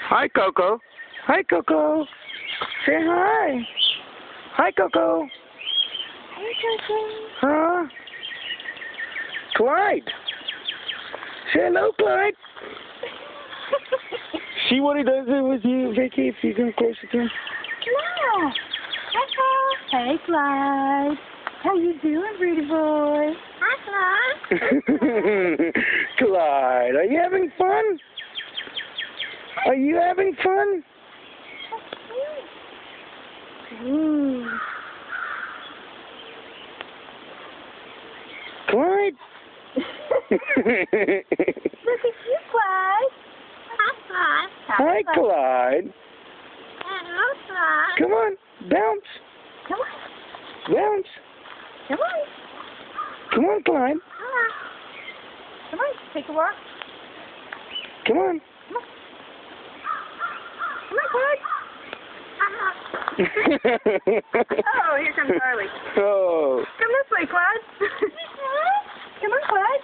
Hi, Coco. Hi, Coco. Say hi. Hi, Coco. Hi, Coco. Huh? Clyde. Say hello, Clyde. See what he does with you, Vicky, if you come closer to him? Wow. Hey, Clyde. How you doing, pretty boy? Hi, Clyde. Clyde, are you having fun? Are you having fun? Ooh. Clyde? Look at you, Clyde. Hi, Clyde. Hi, Clyde. Hello, Clyde. Come on, bounce. Come on. Bounce. Come on. Come on, Clyde. Come on. Take a walk. Come on. Come on, Clyde. Oh, here comes Harley. Oh. Come this way, Clyde. Come on, Clyde.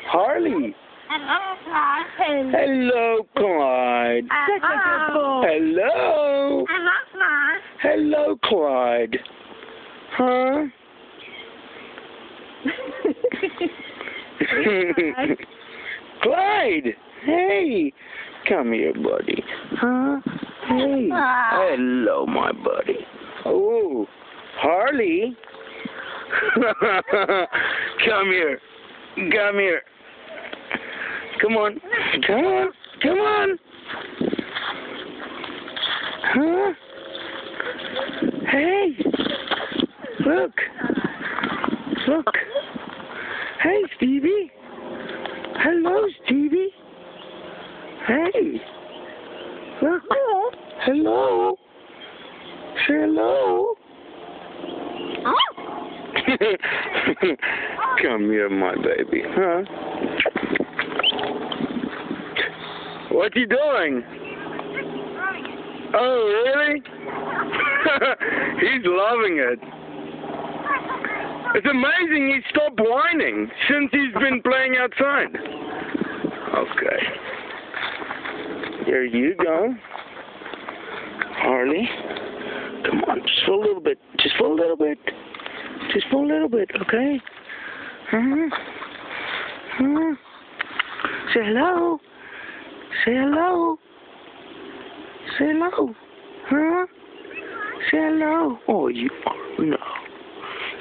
Harley. Hello, Clyde. Hello, Clyde. Such a good boy. Hello. Hello, Clyde. Hello, Clyde. Huh? Clyde. Hey. Come here, buddy. Huh? Hey. Hello, my buddy. Oh, Harley. Come here. Come here. Come on. Come on. Come on. Huh? Hey. Look. Look. Hey, Stevie. Hello, Stevie. Hey. Look. Hello. Say hello. Come here, my baby. Huh? What you doing? Oh, really? He's loving it. It's amazing he stopped whining since he's been playing outside. Okay. Here you go. Harley. Come on, just for a little bit. Just for a little bit. Just for a little bit, okay? Huh? Huh? Say hello. Say hello. Say hello. Huh? Say hello. Oh, you are. No.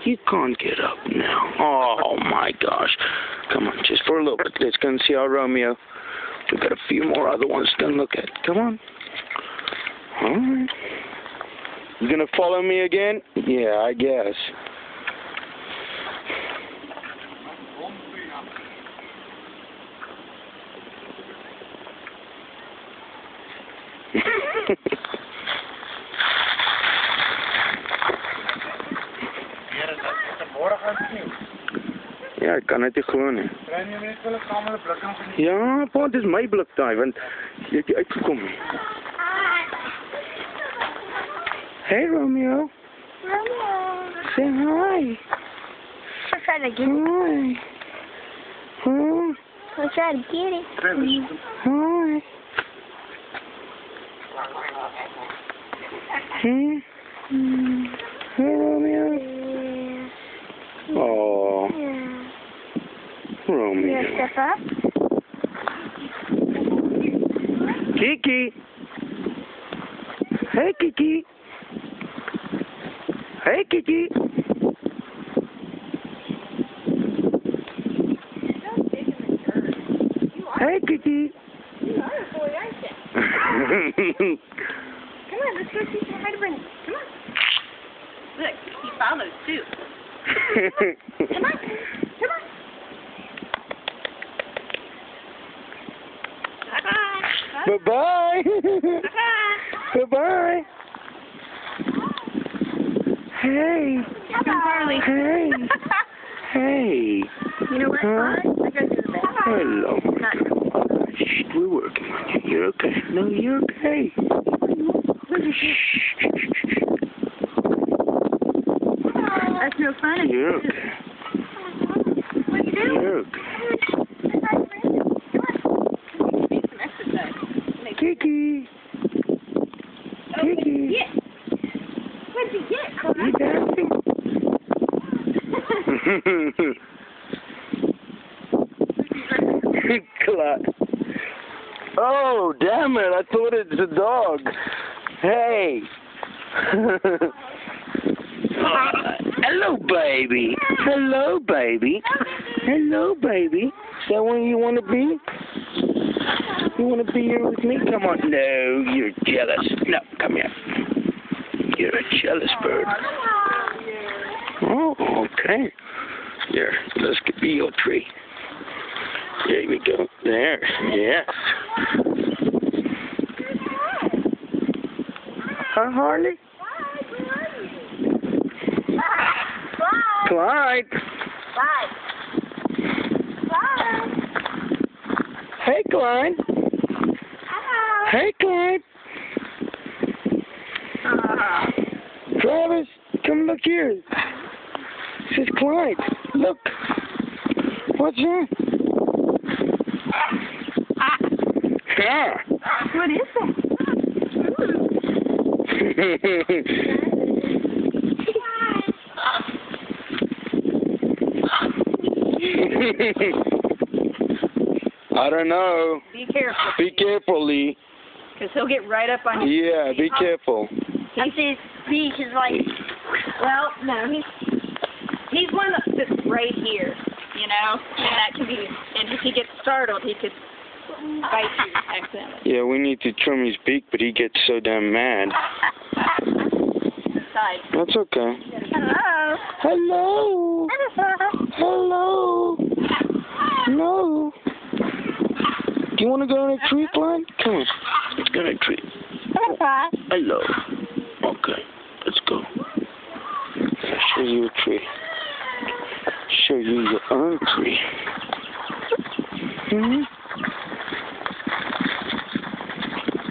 You can't get up now. Oh, my gosh. Come on, just for a little bit. Let's go and see our Romeo. We've got a few more other ones to look at. Come on. All right. You gonna follow me again? Yeah, I guess. Ja, ek kan dit nie glo nie. Ja, pa, dit is my blik daai, want jy het uitgekom. Hey, Romeo. Romeo. Say hi. I'm trying to get it. Hi. Huh? I'm trying to get it. Hi. Hmm? Hey, Romeo. Oh, Romeo. You gonna step up? Kiki. Hey, Kiki. Hey, Kiki. Hey, Kiki. You are a boy, aren't you? Come on, let's go see some hide and Come on. Look, he follows too. Come on. Come on. Bye-bye. Bye-bye. Hey. Harley. Hey. Hey. You know what? Huh? I go to the bed. Hello. Shh, we're working on you. You're okay. No, you're okay. Shh. That's no fun. You're okay. What you do? You're okay. Come on. Need some exercise. Kiki. Kiki. What'd you get, You dancing? Clyde. Oh, damn it. I thought it's a dog. Hey. Hello, baby. Hello, baby. Hello, baby. Is that where you want to be? You want to be here with me? Come on. No, you're jealous. No, come here. You're a jealous bird. Oh, okay. Here, let's be your tree. There we go. There. Yes. Huh, Harley? Clyde. Clyde. Hey, Clyde. Hello. Hey, Clyde. Travis, come look here. This is Clyde. Look. What's that? Yeah. What is that? I don't know. Be careful. Be careful, Lee. Because he'll get right up on you. Yeah, be careful. His beak is like, well, no, he's one that's right here, you know, and that can be, and if he gets startled, he could bite you accidentally. Yeah, we need to trim his beak, but he gets so damn mad. Besides. That's okay. Hello. Hello. Hello. No. Do you want to go in a tree, Clyde? Come on. Let's go in a tree. Hello. Okay. Let's go. I'll show you a tree. Show you your own tree.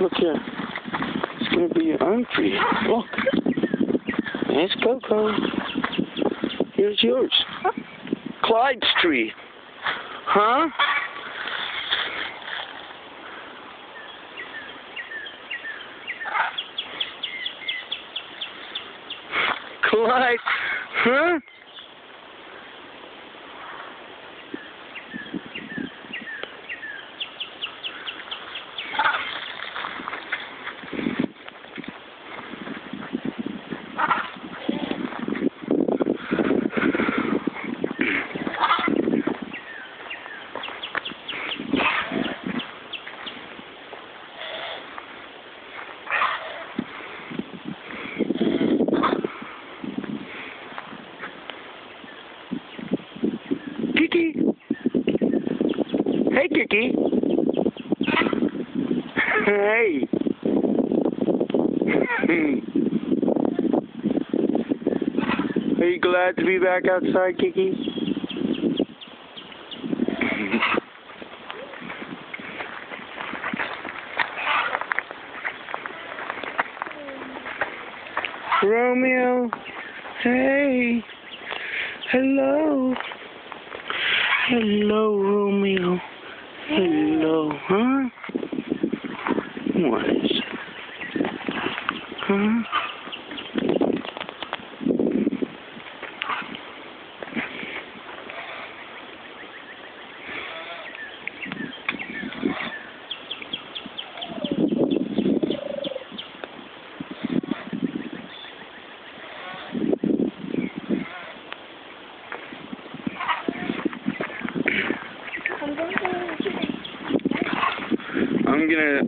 Look here. It's going to be your own tree. Look. There's Coco. Here's yours. Clyde's tree. Huh? Clyde. Huh? Kiki. Hey, Kiki. Hey. Are you glad to be back outside, Kiki? Romeo. Hey. Hello. Hello, Romeo. Hello, huh? What is it? Huh? I'm gonna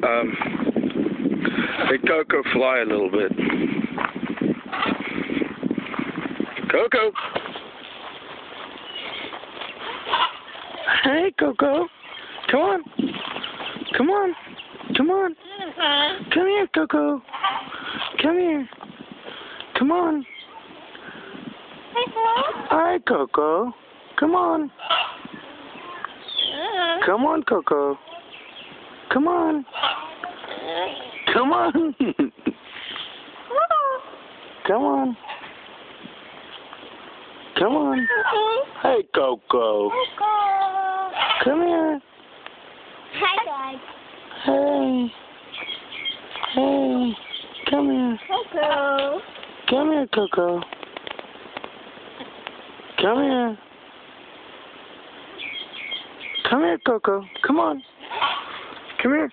let Coco fly a little bit. Coco. Hey, Coco. Come on. Come on. Come on. Come here, Coco. Come here. Come on. Hi, Coco. Come on. Come on, Coco. Come on. Come on. Come on. Come on. Hey, Coco. Come here. Hi, guys. Hey. Come here. Coco. Come here, Coco. Come here. Come here, Coco. Come on. Come here.